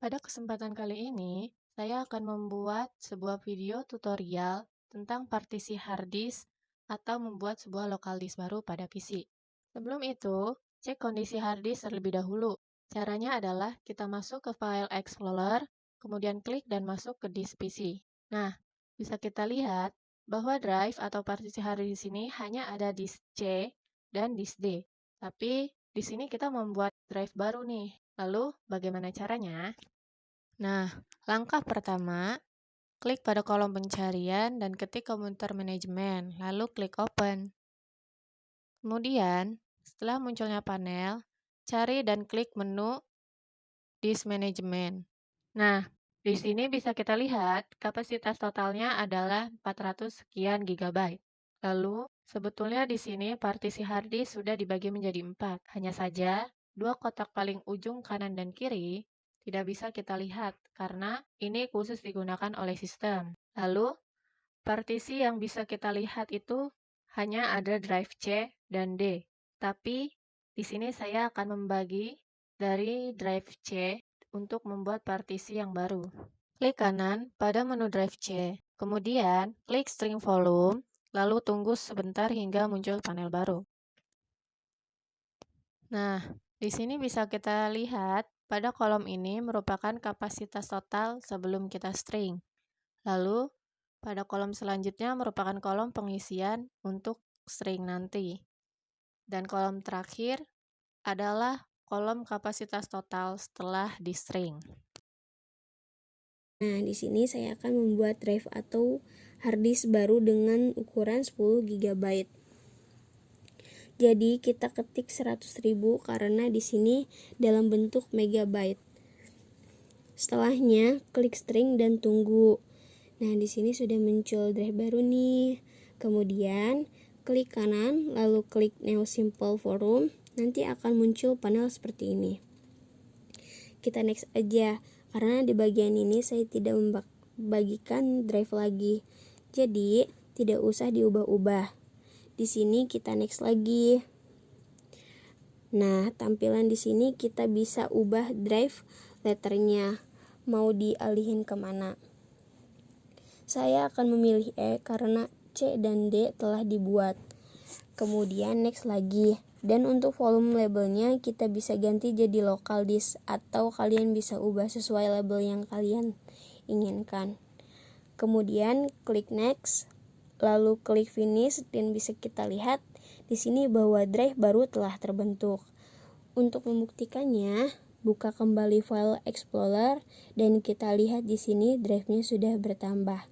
Pada kesempatan kali ini, saya akan membuat sebuah video tutorial tentang partisi hard disk atau membuat sebuah lokal disk baru pada PC. Sebelum itu, cek kondisi hard disk terlebih dahulu. Caranya adalah kita masuk ke File Explorer, kemudian klik dan masuk ke disk PC. Nah, bisa kita lihat bahwa drive atau partisi hard disk ini hanya ada disk C dan disk D. Tapi di sini kita membuat drive baru nih. Lalu, bagaimana caranya? Nah, langkah pertama, klik pada kolom pencarian dan ketik komputer manajemen, lalu klik open. Kemudian, setelah munculnya panel, cari dan klik menu disk management. Nah, di sini bisa kita lihat kapasitas totalnya adalah 400 sekian GB. Lalu, sebetulnya di sini partisi hard disk sudah dibagi menjadi 4. Hanya saja, dua kotak paling ujung kanan dan kiri tidak bisa kita lihat karena ini khusus digunakan oleh sistem. Lalu, partisi yang bisa kita lihat itu hanya ada drive C dan D. Tapi, di sini saya akan membagi dari drive C untuk membuat partisi yang baru. Klik kanan pada menu drive C, kemudian klik string volume, lalu tunggu sebentar hingga muncul panel baru. Nah, di sini bisa kita lihat pada kolom ini merupakan kapasitas total sebelum kita string. Lalu, pada kolom selanjutnya merupakan kolom pengisian untuk string nanti. Dan kolom terakhir adalah kolom kapasitas total setelah di string. Nah, di sini saya akan membuat drive atau harddisk baru dengan ukuran 10 GB. Jadi kita ketik 100.000 karena di sini dalam bentuk megabyte. Setelahnya klik string dan tunggu. Nah, di sini sudah muncul drive baru nih. Kemudian klik kanan lalu klik New Simple Forum. Nanti akan muncul panel seperti ini. Kita next aja karena di bagian ini saya tidak membagikan drive lagi. Jadi, tidak usah diubah-ubah. Di sini kita next lagi. Nah, tampilan di sini kita bisa ubah drive letternya. Mau dialihin kemana? Saya akan memilih E karena C dan D telah dibuat. Kemudian next lagi. Dan untuk volume labelnya kita bisa ganti jadi local disk atau kalian bisa ubah sesuai label yang kalian inginkan. Kemudian klik next, lalu klik finish dan bisa kita lihat di sini bahwa drive baru telah terbentuk. Untuk membuktikannya, buka kembali file Explorer dan kita lihat di sini drive-nya sudah bertambah.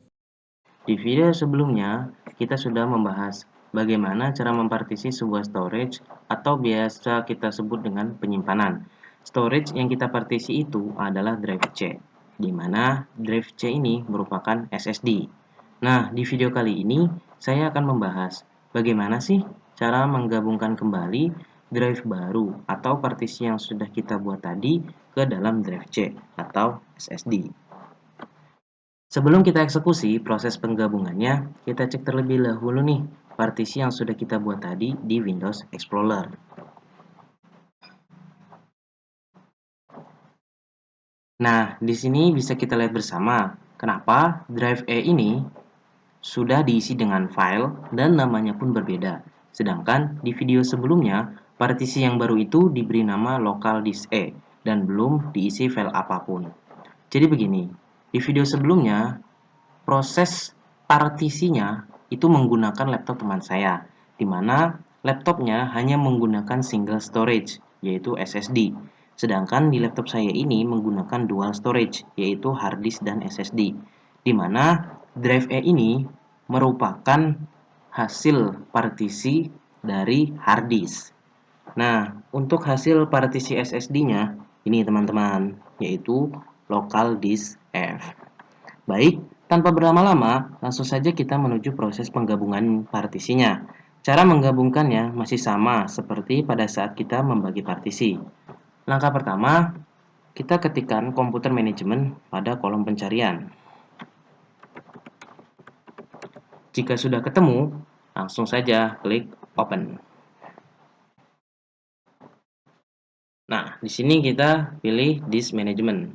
Di video sebelumnya, kita sudah membahas bagaimana cara mempartisi sebuah storage atau biasa kita sebut dengan penyimpanan. Storage yang kita partisi itu adalah drive C, di mana drive C ini merupakan SSD. Nah, di video kali ini saya akan membahas bagaimana sih cara menggabungkan kembali drive baru atau partisi yang sudah kita buat tadi ke dalam drive C atau SSD. Sebelum kita eksekusi proses penggabungannya, kita cek terlebih dahulu nih partisi yang sudah kita buat tadi di Windows Explorer. Nah, di sini bisa kita lihat bersama kenapa drive E ini sudah diisi dengan file dan namanya pun berbeda. Sedangkan di video sebelumnya, partisi yang baru itu diberi nama local disk E dan belum diisi file apapun. Jadi begini, di video sebelumnya proses partisinya itu menggunakan laptop teman saya, di mana laptopnya hanya menggunakan single storage, yaitu SSD. Sedangkan di laptop saya ini menggunakan dual storage, yaitu hard disk dan SSD, di mana drive E ini merupakan hasil partisi dari hard disk. Nah, untuk hasil partisi SSD-nya, ini teman-teman, yaitu local disk F. Baik, tanpa berlama-lama, langsung saja kita menuju proses penggabungan partisinya. Cara menggabungkannya masih sama seperti pada saat kita membagi partisi. Langkah pertama, kita ketikkan komputer manajemen pada kolom pencarian. Jika sudah ketemu, langsung saja klik open. Nah, di sini kita pilih disk management.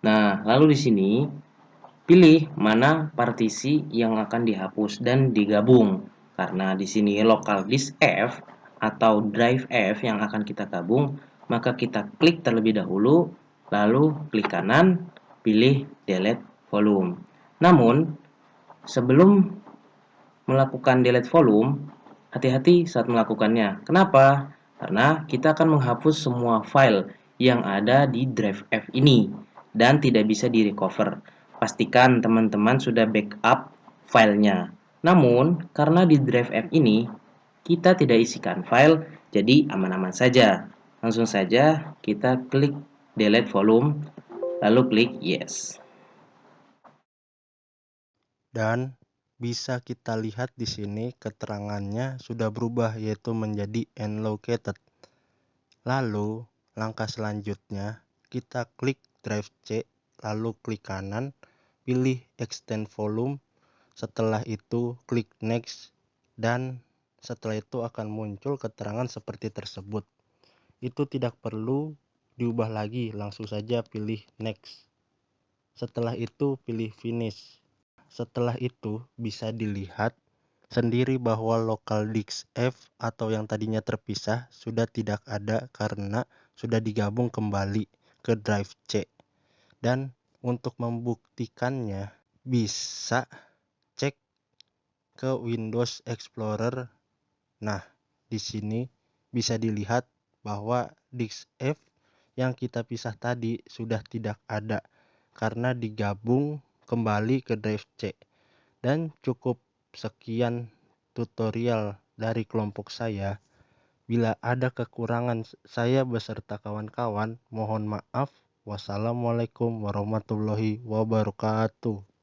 Nah, lalu di sini pilih mana partisi yang akan dihapus dan digabung. Karena di sini local disk F atau drive F yang akan kita gabung, maka kita klik terlebih dahulu, lalu klik kanan, pilih delete volume. Namun, sebelum melakukan delete volume, hati-hati saat melakukannya. Kenapa? Karena kita akan menghapus semua file yang ada di drive F ini dan tidak bisa di-recover. Pastikan teman-teman sudah backup filenya. Namun, karena di drive F ini kita tidak isikan file, jadi aman-aman saja. Langsung saja kita klik delete volume, lalu klik yes. Dan bisa kita lihat di sini keterangannya sudah berubah, yaitu menjadi unlocated. Lalu langkah selanjutnya kita klik drive C, lalu klik kanan, pilih extend volume. Setelah itu klik next, dan setelah itu akan muncul keterangan seperti tersebut. Itu tidak perlu diubah lagi, langsung saja pilih next. Setelah itu pilih finish. Setelah itu bisa dilihat sendiri bahwa local disk F atau yang tadinya terpisah sudah tidak ada karena sudah digabung kembali ke drive C. Dan untuk membuktikannya bisa cek ke Windows Explorer. Nah, di sini bisa dilihat bahwa disk F yang kita pisah tadi sudah tidak ada karena digabung kembali ke drive C. Dan cukup sekian tutorial dari kelompok saya. Bila ada kekurangan, saya beserta kawan-kawan mohon maaf. Wassalamualaikum warahmatullahi wabarakatuh.